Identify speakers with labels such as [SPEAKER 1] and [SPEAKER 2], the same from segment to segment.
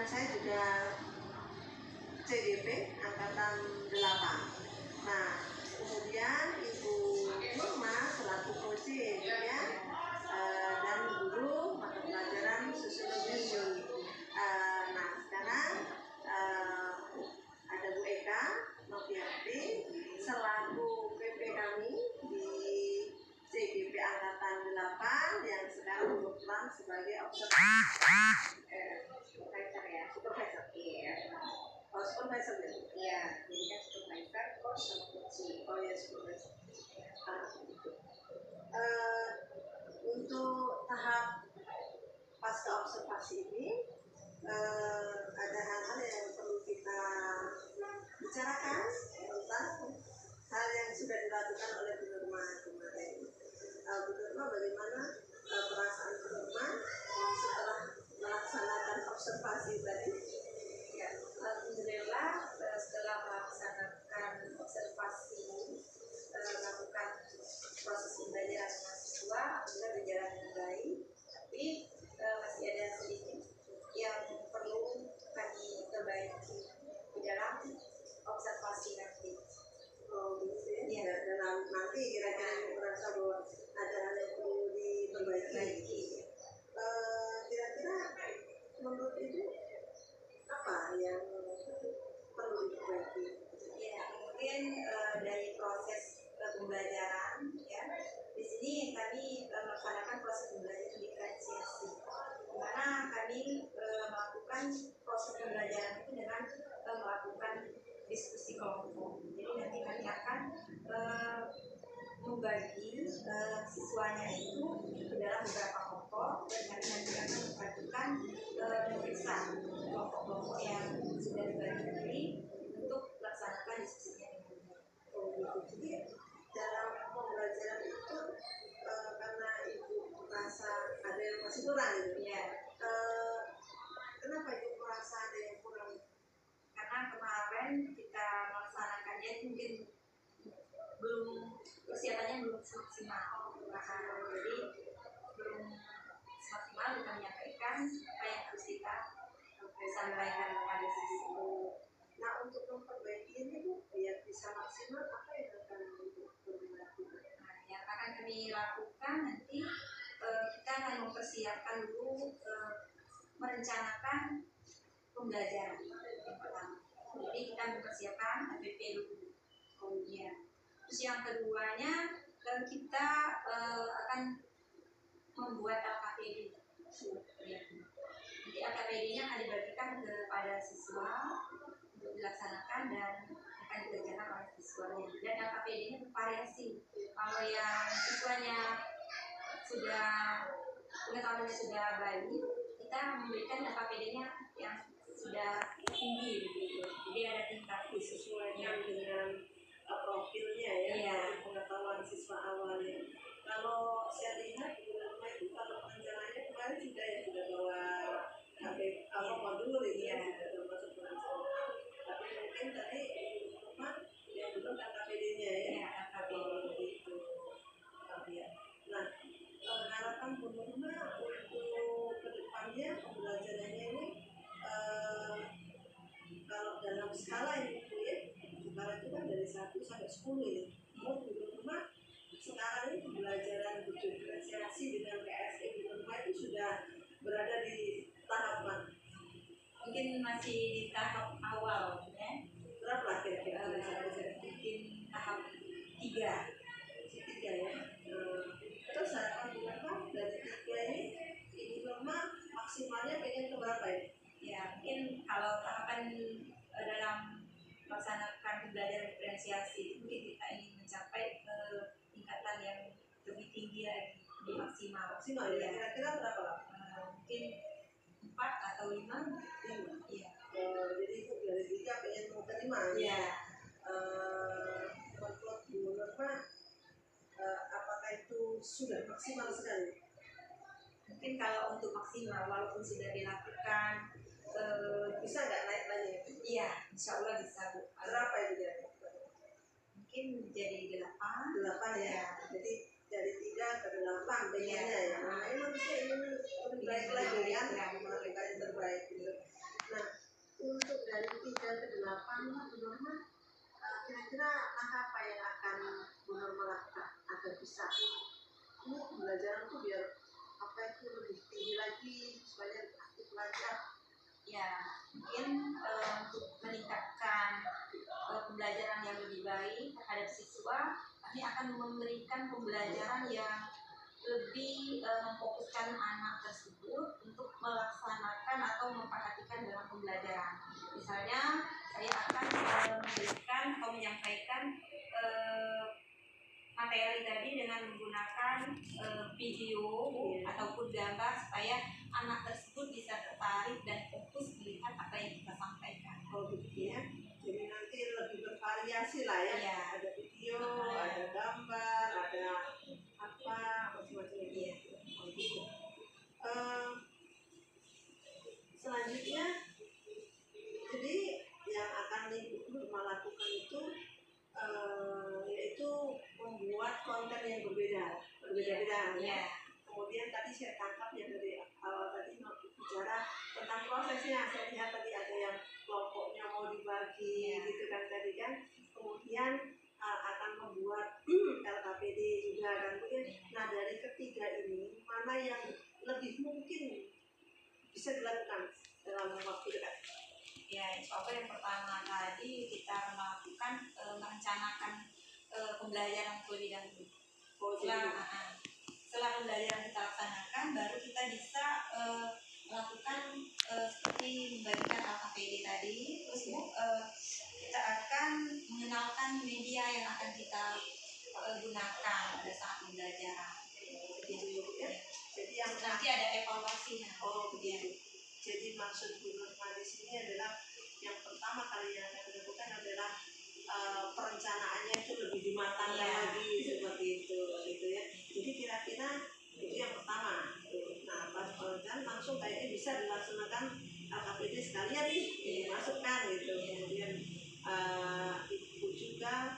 [SPEAKER 1] saya juga CGP Angkatan 8. Nah, kemudian Ibu Nurma selaku coach ya, dan guru mata pelajaran sosiologi. Nah, sekarang ada Bu Eka Noviati selaku PP kami di CGP Angkatan 8 yang sekarang berperan sebagai supervisor ya, supervisor. Iya. Oh, supervisor ya? Iya, jadi kan supervisor, coach sama coach. Oh ya, supervisor. Untuk tahap pasca observasi ini ada hal-hal yang perlu kita bicarakan tentang hal yang sudah dilakukan oleh Bu Nurma kemarin. Bu Nurma, bagaimana perasaan Bu Nurma setelah melaksanakan observasi tadi?
[SPEAKER 2] Ya, alhamdulillah setelah melaksanakan observasi melakukan proses pembelajaran mahasiswa sudah berjalan dengan baik, tapi masih ada sedikit yang perlu kami perbaiki di dalam observasi nanti.
[SPEAKER 1] Oh, gitu ya. Dalam nanti kira-kira merasa bahwa ada hal yang perlu diperbaiki. Kira-kira menurut Ibu apa yang perlu diperbaiki?
[SPEAKER 2] Ya, mungkin dari proses pembelajaran ya. Di sini kami melaksanakan proses pembelajaran diferensiasi, di mana kami melakukan proses pembelajaran itu dengan melakukan diskusi kelompok. Jadi nanti kami akan membagi siswanya itu ke dalam beberapa kelompok, dan kami nanti akan melakukan memeriksa kelompok-kelompok yang sudah dibagi tadi untuk melaksanakan diskusinya dengan baik.
[SPEAKER 1] Oh, gitu. Jadi dalam pembelajaran itu karena Ibu merasa ada yang masih kurang gitu.
[SPEAKER 2] Ya.
[SPEAKER 1] Kenapa Ibu merasa ada yang kurang?
[SPEAKER 2] Karena kemarin kita melaksanakannya mungkin belum, persiapannya belum maksimal, jadi belum maksimal kita menyampaikan apa yang harus kita sampaikan kepada siswa.
[SPEAKER 1] Nah, untuk memperbaiki ini Bu, biar bisa maksimal apa yang akan Ibu lakukan?
[SPEAKER 2] Nah, yang akan kami lakukan nanti kita akan mempersiapkan dulu, merencanakan pembelajaran yang pertama. Jadi kita mempersiapkan APP dulu. Kemudian, terus yang keduanya kita akan membuat LKPD. Jadi LKPD-nya akan dibagikan kepada siswa untuk dilaksanakan dan akan dikerjakan oleh siswanya. Dan LKPD-nya bervariasi. Kalau yang siswanya sudah pengetahuannya sudah baik, kita memberikan LKPD-nya yang sudah tinggi gitu. Jadi ada tingkat
[SPEAKER 1] Sesuainya dengan profilnya ya, pengetahuan siswa awalnya. Kalau saya lihat di rumah itu kalau rencananya kemarin sudah bawa modul itu ya, sudah termasuk perencanaan. Tapi mungkin tadi rumah yang belum KKPD-nya ya. Gitu. Nah, harapan Bu Nurma untuk kedepannya pembelajarannya ini kalau dalam skala ini Bu ya, skala itu kan dari 1 sampai 10 ya. Mau Bu Nurma sekarang ini pembelajaran berdiferensiasi dengan PSE Bu Nurma itu sudah berada di tahap mana?
[SPEAKER 2] Mungkin masih di tahap awal ya.
[SPEAKER 1] Berapa kira-kira?
[SPEAKER 2] Mungkin tahap 3
[SPEAKER 1] ya. Terus harapan Bu Nurma dari 3 ini Ibu Nurma maksimalnya pengen ke berapa ya?
[SPEAKER 2] Ya, mungkin kalau tahapan dalam melaksanakan pembelajaran diferensiasi mungkin kita ingin mencapai ke tingkatan yang lebih tinggi lagi, lebih maksimal.
[SPEAKER 1] Maksimal ya, kira-kira berapa?
[SPEAKER 2] Mungkin 4 atau 5. Iya.
[SPEAKER 1] Jadi Ibu dari 3 pengen mau ke 5.
[SPEAKER 2] Iya.
[SPEAKER 1] Menurut Bu Nurma apakah itu sudah maksimal sekali?
[SPEAKER 2] Mungkin kalau untuk maksimal walaupun sudah dilakukan
[SPEAKER 1] bisa nggak naik lagi?
[SPEAKER 2] Iya, insya Allah bisa Bu.
[SPEAKER 1] Berapa itu ya?
[SPEAKER 2] Mungkin jadi 8
[SPEAKER 1] ya. Jadi dari 3 ke 8 pengennya ya. Nah, ini manusia ingin lebih baik lagi kan, melakukan yang terbaik gitu. Nah, bisa pembelajaran tuh biar apa itu lebih tinggi lagi supaya aktif belajar.
[SPEAKER 2] Ya, mungkin untuk meningkatkan pembelajaran yang lebih baik terhadap siswa, kami akan memberikan pembelajaran yang lebih memfokuskan anak tersebut untuk melaksanakan atau memperhatikan dalam pembelajaran. Misalnya, saya akan memberikan atau menyampaikan materi tadi dengan menggunakan video ataupun gambar supaya anak tersebut bisa tertarik dan fokus melihat apa yang kita sampaikan.
[SPEAKER 1] Oh begitu ya. Jadi nanti lebih bervariasi lah ya.
[SPEAKER 2] Ya.
[SPEAKER 1] Ada video, ada gambar, ada apa macam-macam ya. Oh, gitu. Selanjutnya, jadi yang akan Ibu Nurma lakukan itu yaitu membuat konten yang berbeda-beda.
[SPEAKER 2] Ya.
[SPEAKER 1] Kemudian tadi saya tangkap ya dari awal tadi bicara tentang prosesnya. Saya lihat tadi ada yang kelompoknya mau dibagi gitu kan tadi kan. Kemudian akan membuat LKPD juga kan. Nah dari ketiga ini mana yang lebih mungkin bisa dilakukan dalam waktu dekat?
[SPEAKER 2] Ya, insya Allah yang pertama tadi kita melakukan merencanakan pembelajaran terlebih dahulu. Setelah pembelajaran kita laksanakan, baru kita bisa melakukan seperti membagikan LKPD tadi. Terus kita akan mengenalkan media yang akan kita gunakan pada saat pembelajaran.
[SPEAKER 1] Begitu ya. Jadi yang
[SPEAKER 2] nanti ada evaluasinya.
[SPEAKER 1] Oh begitu. Jadi maksud Bu Nurma di sini adalah yang pertama kali yang akan dilakukan adalah perencanaannya itu lebih dimatangkan lagi seperti itu, gitu ya. Jadi kira-kira itu yang pertama. Nah pas perencanaan langsung kayaknya bisa dilaksanakan LKPD sekalian nih, dimasukkan gitu. Kemudian Ibu juga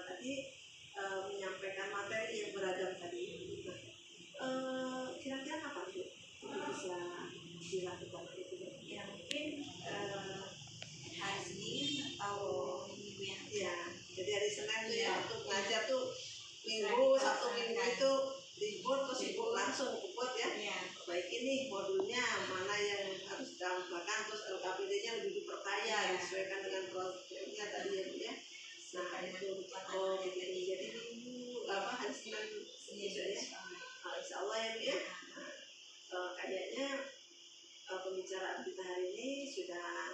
[SPEAKER 1] tadi menyampaikan materi yang beragam tadi. Kira-kira apa itu bisa dilakukan itu?
[SPEAKER 2] Ya mungkin hari Senin atau minggu yang
[SPEAKER 1] jadi hari Senin
[SPEAKER 2] ya.
[SPEAKER 1] Untuk ngajar tuh minggu, Sabtu Minggu itu libur terus Ibu langsung buat ya. Baik ini modulnya mana yang harus ditambahkan, terus LKPD-nya lebih diperkaya disesuaikan dengan prosesnya tadi ya Bu ya. Nah itu begini jadi minggu hari Senin ya. Insya Allah ya Bu ya. Kayaknya pembicaraan kita hari ini sudah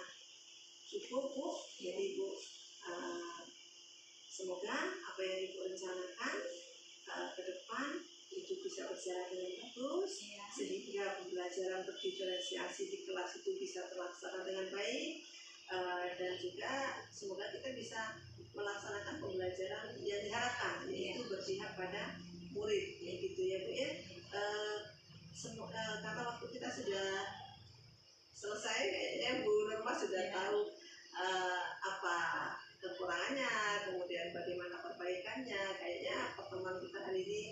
[SPEAKER 1] cukup Bu. Jadi Bu semoga apa yang Ibu rencanakan ke depan itu bisa berjalan dengan bagus sehingga pembelajaran berdiferensiasi di kelas itu bisa terlaksana dengan baik dan juga semoga kita bisa melaksanakan pembelajaran yang diharapkan yaitu berpihak pada murid gitu ya Bu ya. Karena waktu kita sudah selesai kayaknya Bu Nurma sudah tahu apa kekurangannya, kemudian bagaimana perbaikannya. Kayaknya pertemuan kita hari ini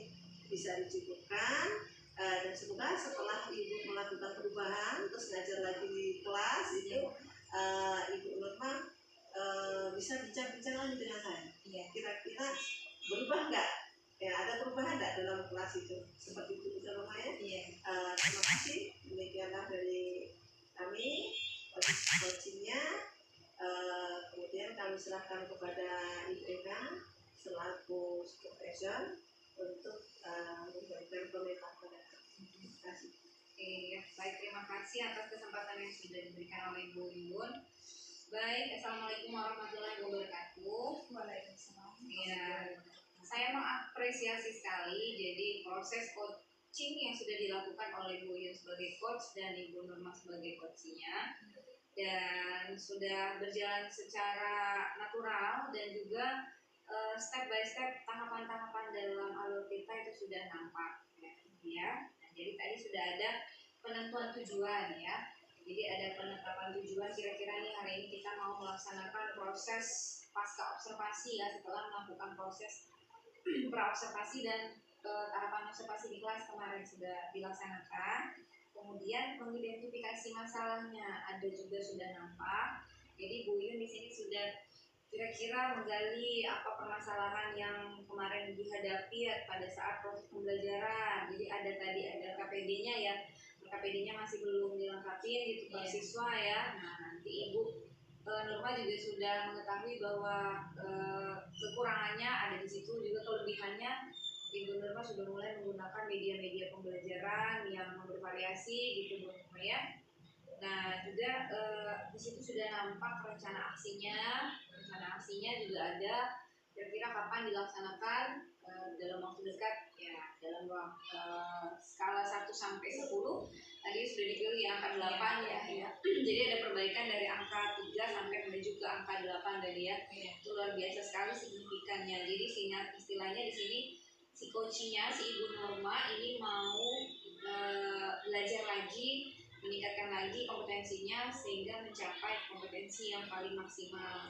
[SPEAKER 1] bisa dicukupkan dan semoga setelah Ibu melakukan perubahan terus ngajar lagi di kelas itu Ibu Nurma bisa bincang-bincang lagi dengan saya. Kira-kira berubah nggak? Ya ada perubahan nggak dalam kelas itu? Seperti itu bisa Nurma ya? Terima kasih. Demikianlah dari kami coachingnya. Kemudian kami serahkan kepada Ibu Eka selaku supervisor untuk memberikan komentar pada kami. Terima kasih.
[SPEAKER 2] Baik, terima kasih atas kesempatan yang sudah diberikan oleh Ibu Yun. Baik, Assalamualaikum warahmatullahi wabarakatuh.
[SPEAKER 1] Waalaikumsalam.
[SPEAKER 2] Ya, saya mengapresiasi sekali jadi proses coaching yang sudah dilakukan oleh Ibu Yun sebagai coach dan Ibu Nurma sebagai coachnya, dan sudah berjalan secara natural dan juga step by step tahapan-tahapan dalam alur kita itu sudah nampak ya. Nah, jadi tadi sudah ada penentuan tujuan ya. Jadi ada penetapan tujuan kira-kira nih hari ini kita mau melaksanakan proses pasca observasi ya setelah melakukan proses praobservasi dan tahapan observasi di kelas kemarin sudah dilaksanakan. Kemudian mengidentifikasi masalahnya ada juga sudah nampak. Jadi Bu Yun di sini sudah kira-kira menggali apa permasalahan yang kemarin dihadapi pada saat proses pembelajaran. Jadi ada KPD-nya ya, KPD-nya masih belum dilengkapi gitu Pak siswa ya. Nah nanti Ibu Nurma juga sudah mengetahui bahwa kekurangannya ada di situ, juga kelebihannya Ibu Nurma sudah mulai menggunakan media-media pembelajaran yang bervariasi gitu Bu Nurma ya. Nah juga di situ sudah nampak rencana aksinya. Rencana aksinya juga ada. Kira-kira kapan dilaksanakan dalam waktu dekat ya, dalam skala 1 sampai 10. Tadi sudah dipilih angka 8 ya. Jadi ada perbaikan dari angka 3 sampai menuju ke angka 8 tadi ya. Itu luar biasa sekali signifikannya. Jadi istilahnya di sini si coachnya, si Ibu Nurma ini mau belajar lagi, meningkatkan lagi kompetensinya sehingga mencapai kompetensi yang paling maksimal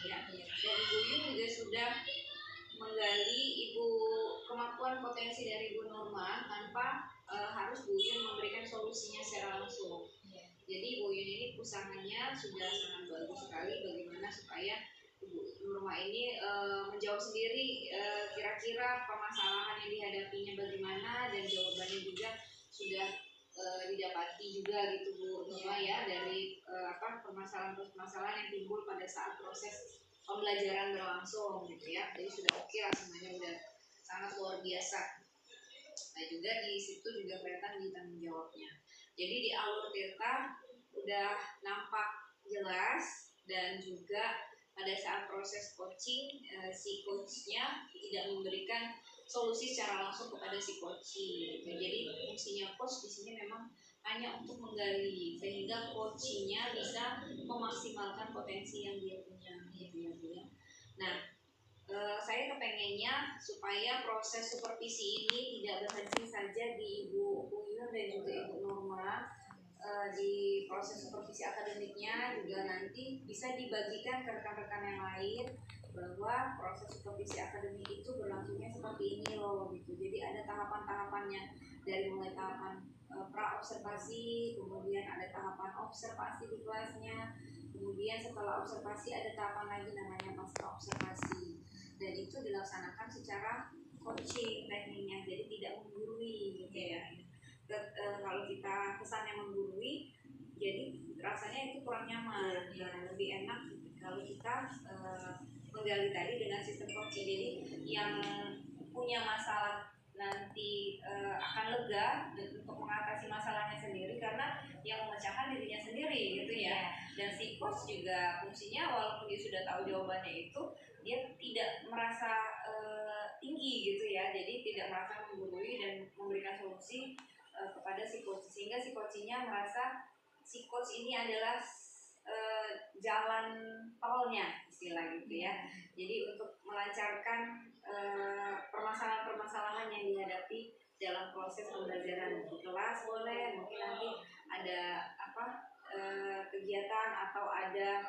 [SPEAKER 2] ya. Dan Ibu Yun juga sudah menggali kemampuan potensi dari Ibu Nurma tanpa harus Bu Yun memberikan solusinya secara langsung. Jadi Bu Yun ini usahanya sudah sangat bagus sekali bagaimana supaya Ibu Nurma ini menjawab sendiri kira-kira permasalahan yang dihadapinya bagaimana, dan jawabannya juga sudah didapati juga gitu Bu Nurma ya, dari permasalahan yang timbul pada saat proses pembelajaran berlangsung gitu ya. Jadi sudah oke lah, semuanya udah sangat luar biasa. Nah juga di situ juga kelihatan di tanggung jawabnya. Jadi di alur Tirta udah nampak jelas, dan juga pada saat proses coaching si coachnya tidak memberikan solusi secara langsung kepada si coaching. Jadi fungsinya coach di sini memang hanya untuk menggali sehingga coachingnya bisa memaksimalkan potensi yang dia punya gitu ya. Nah saya kepengennya supaya proses supervisi ini tidak berhenti saja di Ibu Uyun dan juga Ibu Nurma. Di proses supervisi akademiknya juga nanti bisa dibagikan ke rekan-rekan yang lain bahwa proses supervisi akademik itu berlangsungnya seperti ini loh gitu. Jadi ada tahapan-tahapannya, dari mulai tahapan pra observasi, kemudian ada tahapan observasi di kelasnya, kemudian setelah observasi ada tahapan lagi namanya pasca observasi, dan itu dilaksanakan secara coaching tekniknya, jadi tidak menggurui gitu ya. Kalau kita kesannya menggurui, jadi rasanya itu kurang nyaman. Lebih enak kalau kita menggali tadi dengan sistem coaching. Jadi yang punya masalah nanti akan lega untuk mengatasi masalahnya sendiri, karena yang memecahkan dirinya sendiri gitu ya. Dan si coach juga fungsinya, walaupun dia sudah tahu jawabannya itu, dia tidak merasa tinggi gitu ya. Jadi tidak merasa menggurui dan memberikan solusi kepada si coach, sehingga si coachnya merasa si coach ini adalah jalan tolnya istilah gitu ya. Jadi untuk melancarkan permasalahan-permasalahan yang dihadapi dalam proses pembelajaran di kelas boleh, mungkin nanti ada kegiatan atau ada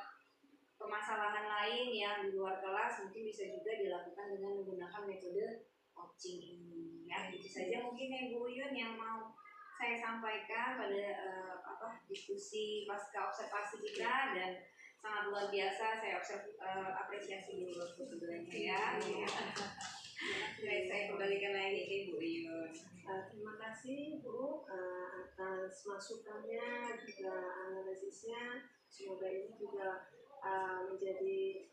[SPEAKER 2] permasalahan lain yang di luar kelas, mungkin bisa juga dilakukan dengan menggunakan metode coaching ini ya. Itu saja mungkin ya Bu Yun yang mau saya sampaikan pada diskusi pasca observasi kita, dan sangat luar biasa saya apresiasi dulu untuk keduanya ya. Saya kembalikan lagi ke Bu Yun.
[SPEAKER 1] Terima kasih Bu atas masukannya juga analisisnya. Semoga ini juga menjadi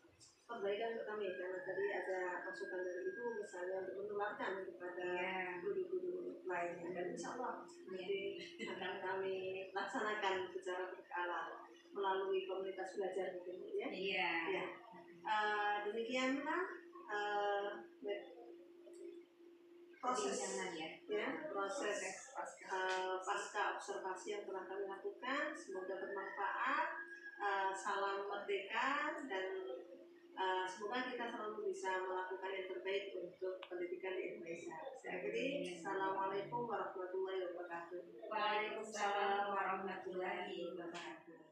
[SPEAKER 1] perbaikan untuk kami, karena tadi ada masukan dari Ibu misalnya untuk menularkan kepada guru-guru lainnya, dan insya Allah nanti akan kami laksanakan secara berkala melalui komunitas belajar mungkin ya.
[SPEAKER 2] Iya.
[SPEAKER 1] Demikianlah proses pasca observasi yang telah kami lakukan. Semoga bermanfaat. Salam merdeka, dan semoga kita selalu bisa melakukan yang terbaik untuk pendidikan di Indonesia. Saya akhiri. Assalamualaikum warahmatullahi wabarakatuh.
[SPEAKER 2] Waalaikumsalam warahmatullahi wabarakatuh.